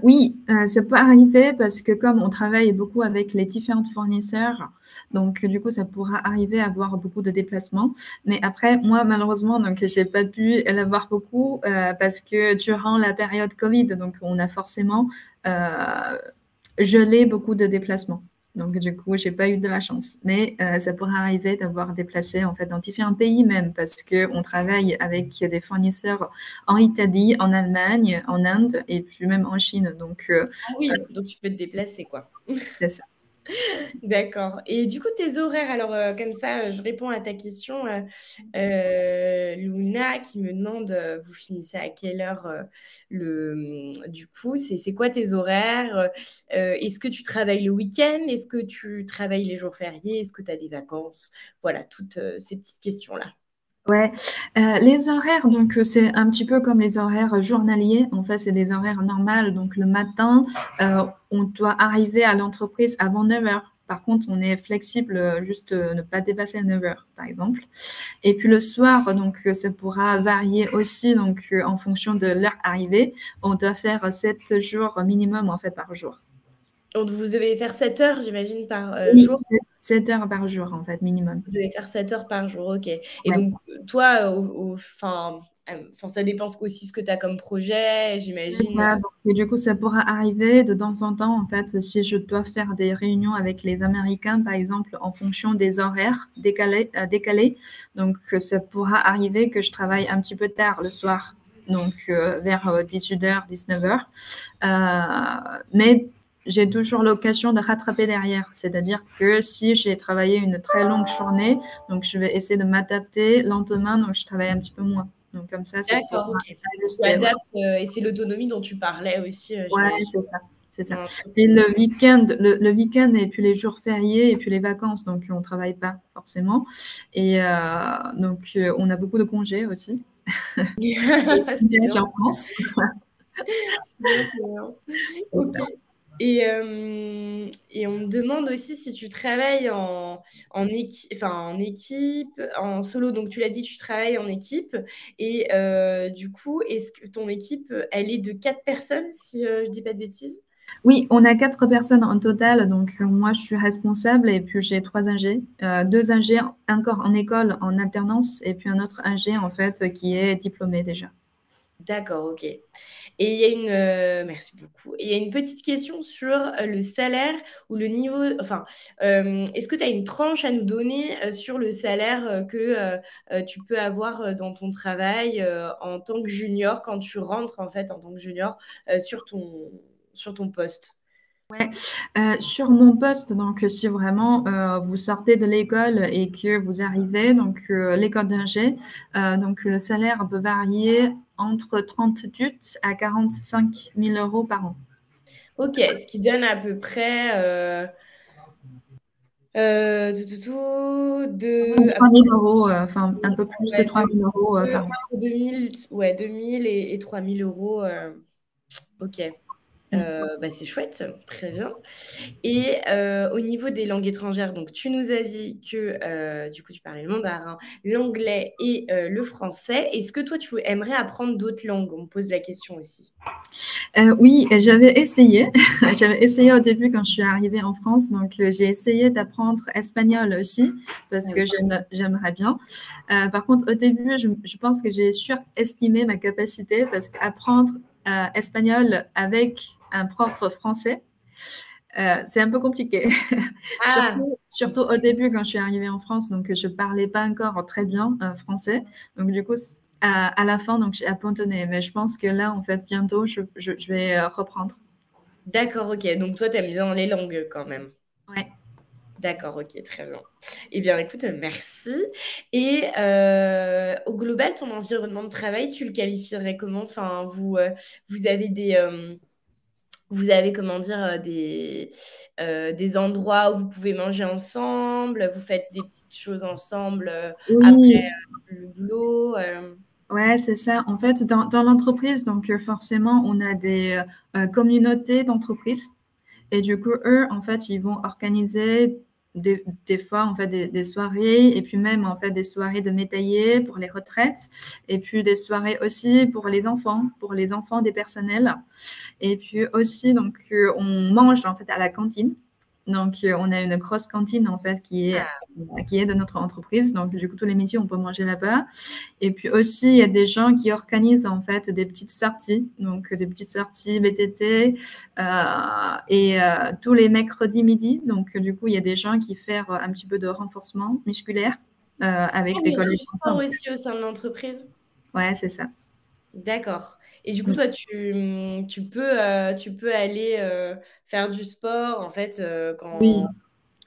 Oui, ça peut arriver parce que comme on travaille beaucoup avec les différents fournisseurs, donc du coup, ça pourra arriver à avoir beaucoup de déplacements. Mais après, moi, malheureusement, donc j'ai pas pu l'avoir beaucoup parce que durant la période Covid, donc on a forcément gelé beaucoup de déplacements. Donc du coup, j'ai pas eu de la chance. Mais ça pourrait arriver d'avoir déplacé en fait dans différents pays même parce que on travaille avec des fournisseurs en Italie, en Allemagne, en Inde et puis même en Chine. Donc Ah oui, donc tu peux te déplacer, quoi. c'est ça. D'accord. Et du coup, tes horaires, alors comme ça, je réponds à ta question, Luna, qui me demande, vous finissez à quelle heure du coup, c'est quoi tes horaires? Est-ce que tu travailles le week-end? Est-ce que tu travailles les jours fériés? Est-ce que tu as des vacances? Voilà, toutes ces petites questions-là. Ouais, les horaires, donc c'est un petit peu comme les horaires journaliers. En fait, c'est des horaires normales. Donc le matin, on doit arriver à l'entreprise avant 9 heures. Par contre, on est flexible, juste ne pas dépasser 9 heures, par exemple. Et puis le soir, donc ça pourra varier aussi donc en fonction de l'heure arrivée. On doit faire 7 jours minimum en fait par jour. Donc, vous devez faire 7 heures, j'imagine, par Oui, jour. 7 heures par jour en fait minimum. Vous devez faire 7 heures par jour, ok. Et Ouais. donc, toi, ça dépend aussi ce que tu as comme projet, C'est j'imagine. ça. Donc, et du coup, ça pourra arriver de temps en temps, en fait, si je dois faire des réunions avec les Américains, par exemple, en fonction des horaires décalés. Donc, ça pourra arriver que je travaille un petit peu tard le soir, donc vers 18h, 19h. Mais j'ai toujours l'occasion de rattraper derrière. C'est-à-dire que si j'ai travaillé une très longue journée, donc je vais essayer de m'adapter lentement, donc je travaille un petit peu moins. Donc, comme ça D'accord, pourra ok. Tu ajuster. adaptes, et c'est l'autonomie dont tu parlais aussi, Ouais, j'imagine. c'est ça, c'est ça. En Et entreprise. le week-end et puis les jours fériés et puis les vacances, donc on travaille pas forcément. Et donc on a beaucoup de congés aussi. C'est bien, En France, c'est bien, c'est bien. c'est Ok. ça. Et on me demande aussi si tu travailles en équipe, en solo. Donc, tu l'as dit, tu travailles en équipe. Et du coup, est-ce que ton équipe, elle est de 4 personnes, si je dis pas de bêtises? Oui, on a 4 personnes en total. Donc moi, je suis responsable et puis j'ai 3 ingés, 2 ingés encore en école en alternance et puis un autre ingé en fait qui est diplômé déjà. D'accord, ok. Et il y a merci beaucoup. Et il y a une petite question sur le salaire ou le niveau. Enfin, est-ce que tu as une tranche à nous donner sur le salaire tu peux avoir dans ton travail en tant que junior quand tu rentres en fait en tant que junior sur ton poste? Ouais, sur mon poste, donc si vraiment vous sortez de l'école et que vous arrivez, donc l'école d'ingé, donc le salaire peut varier entre 38 à 45 000 euros par an. Ok, ce qui donne à peu près à 3 000 euros, enfin un peu plus de ouais, 3 000 euros par an. 2000, ouais, 2000 et 3000 euros. Ok. Mm. C'est chouette, très bien. Et au niveau des langues étrangères, donc tu nous as dit que du coup tu parlais le mandarin, l'anglais et le français. Est-ce que toi tu aimerais apprendre d'autres langues? On me pose la question aussi. Oui, et j'avais essayé. J'avais essayé au début quand je suis arrivée en France. Donc, j'ai essayé d'apprendre espagnol aussi parce Ah que oui. j'aimerais bien. Par contre, au début, je pense que j'ai surestimé ma capacité parce qu'apprendre espagnol avec un prof français, c'est un peu compliqué. Ah, Surtout au début, quand je suis arrivée en France, donc je parlais pas encore très bien français. Donc du coup, à la fin, donc j'ai abandonné. Mais je pense que là, en fait, bientôt, je vais reprendre. d'accord, ok. Donc toi tu aimes bien les langues quand même. Ouais. D'accord, ok, très bien. Eh bien, écoute, merci. Et au global, ton environnement de travail, tu le qualifierais comment? Enfin, vous avez vous avez, comment dire, des endroits où vous pouvez manger ensemble, vous faites des petites choses ensemble après Oui, le boulot. ouais, c'est ça. En fait, dans l'entreprise, donc forcément, on a des communautés d'entreprises. Et du coup, eux, en fait, ils vont organiser des fois, en fait, des soirées, et puis même, en fait, des soirées de métayers pour les retraites, et puis des soirées aussi pour les enfants des personnels. Et puis aussi, donc, on mange, en fait, à la cantine. Donc, on a une grosse cantine, en fait, qui est de notre entreprise. Donc, du coup, tous les midis, on peut manger là-bas. Et puis aussi, il y a des gens qui organisent en fait des petites sorties, donc des petites sorties BTT, et tous les mercredis midi. Donc du coup, il y a des gens qui font un petit peu de renforcement musculaire Ah, avec vous des avez du collègues sport ensemble. aussi au sein de l'entreprise? Ouais, c'est ça. D'accord. Et du coup, Mm. toi, tu peux aller faire du sport, en fait, Oui,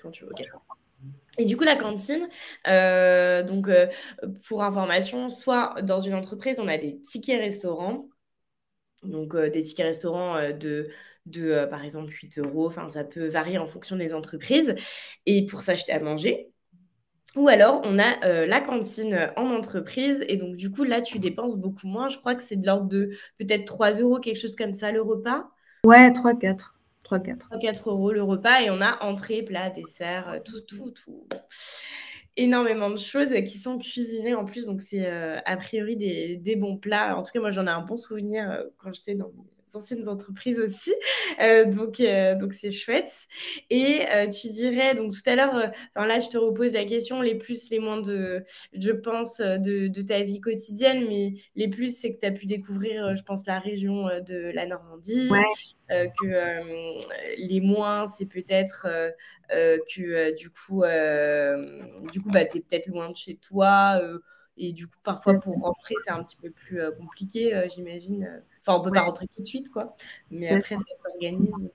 quand tu veux. Ok. Et du coup, la cantine, donc pour information, soit dans une entreprise, on a des tickets restaurants, donc des tickets restaurants par exemple 8 euros, enfin ça peut varier en fonction des entreprises, et pour s'acheter à manger. Ou alors on a la cantine en entreprise, et donc du coup là tu dépenses beaucoup moins, je crois que c'est de l'ordre de peut-être 3 euros, quelque chose comme ça le repas. ouais, 3 4. 3-4. 4 euros le repas et on a entrée, plat, dessert, tout. Énormément de choses qui sont cuisinées en plus, donc c'est a priori des bons plats. En tout cas, moi, j'en ai un bon souvenir quand j'étais dans mes anciennes entreprises aussi. Donc c'est chouette. Et tu dirais, donc tout à l'heure, là, je te repose la question, les plus, les moins je pense, de ta vie quotidienne, mais les plus, c'est que tu as pu découvrir, je pense, la région de la Normandie. Ouais. Que les moins, c'est peut-être que du coup, bah, tu es peut-être loin de chez toi. Et du coup, parfois, C'est ça. pour rentrer, c'est un petit peu plus compliqué, j'imagine. Enfin, on peut pas Ouais, rentrer tout de suite, quoi. Mais c'est après, ça. ça s'organise.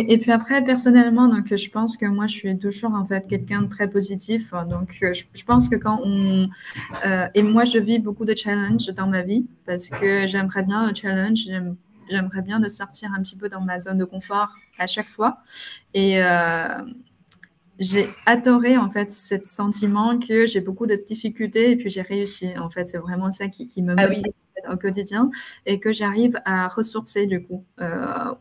Et puis après, personnellement, donc, je pense que moi, je suis toujours en fait quelqu'un de très positif. Donc, je pense que quand on... et moi, je vis beaucoup de challenges dans ma vie parce que j'aimerais bien le challenge. J'aimerais bien de sortir un petit peu dans ma zone de confort à chaque fois. Et j'ai adoré en fait ce sentiment que j'ai beaucoup de difficultés et puis j'ai réussi. En fait, c'est vraiment ça qui me Ah oui, motive au quotidien et que j'arrive à ressourcer du coup.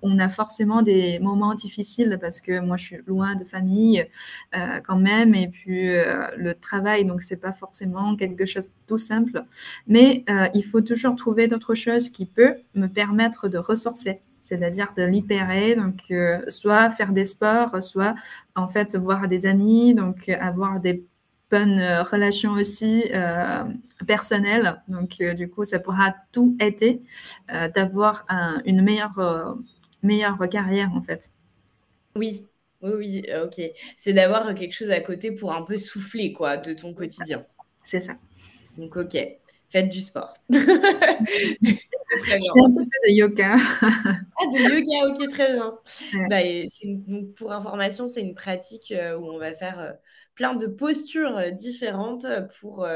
On a forcément des moments difficiles parce que moi je suis loin de famille quand même et puis le travail donc c'est pas forcément quelque chose de tout simple. Mais il faut toujours trouver d'autres choses qui peut me permettre de ressourcer. C'est-à-dire de libérer, donc soit faire des sports, soit en fait voir des amis, donc avoir des bonnes relations aussi personnelles. Donc du coup, ça pourra tout aider d'avoir une meilleure carrière en fait. oui, oui, ok. C'est d'avoir quelque chose à côté pour un peu souffler, quoi, de ton quotidien. C'est ça. Donc, ok, faites du sport. C'est très Je bien. fais un petit peu de yoga. Ah, de yoga, ok, très bien. Ouais. Bah, donc, pour information, c'est une pratique où on va faire plein de postures différentes pour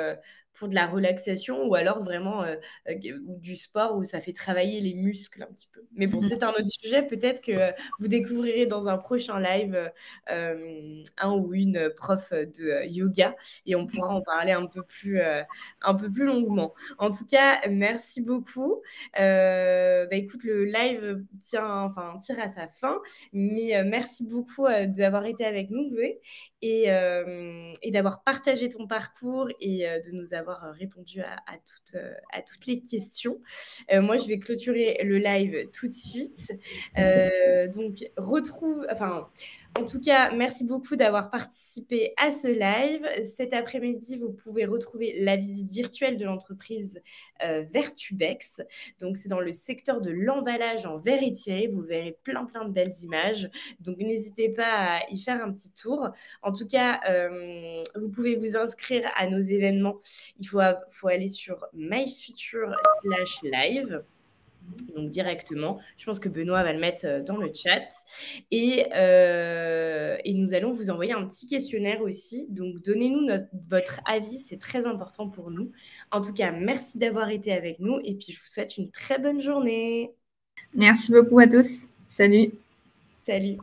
de la relaxation ou alors vraiment ou du sport où ça fait travailler les muscles un petit peu. Mais bon, c'est un autre sujet. Peut-être que vous découvrirez dans un prochain live un ou une prof de yoga et on pourra en parler un peu plus longuement. En tout cas, merci beaucoup. Bah, écoute, le live tire à sa fin, mais merci beaucoup d'avoir été avec nous, Chloé, et d'avoir partagé ton parcours et de nous avoir répondu à toutes les questions. Moi, je vais clôturer le live tout de suite. Donc, en tout cas, merci beaucoup d'avoir participé à ce live. Cet après-midi, vous pouvez retrouver la visite virtuelle de l'entreprise Vertubex. Donc, c'est dans le secteur de l'emballage en verre étiré. Vous verrez plein de belles images. Donc, n'hésitez pas à y faire un petit tour. En tout cas, vous pouvez vous inscrire à nos événements. Il faut aller sur myfuture/live. Donc directement, je pense que Benoît va le mettre dans le chat. Et nous allons vous envoyer un petit questionnaire aussi. Donc donnez-nous votre avis, c'est très important pour nous. En tout cas, merci d'avoir été avec nous et puis je vous souhaite une très bonne journée. Merci beaucoup à tous. Salut. Salut.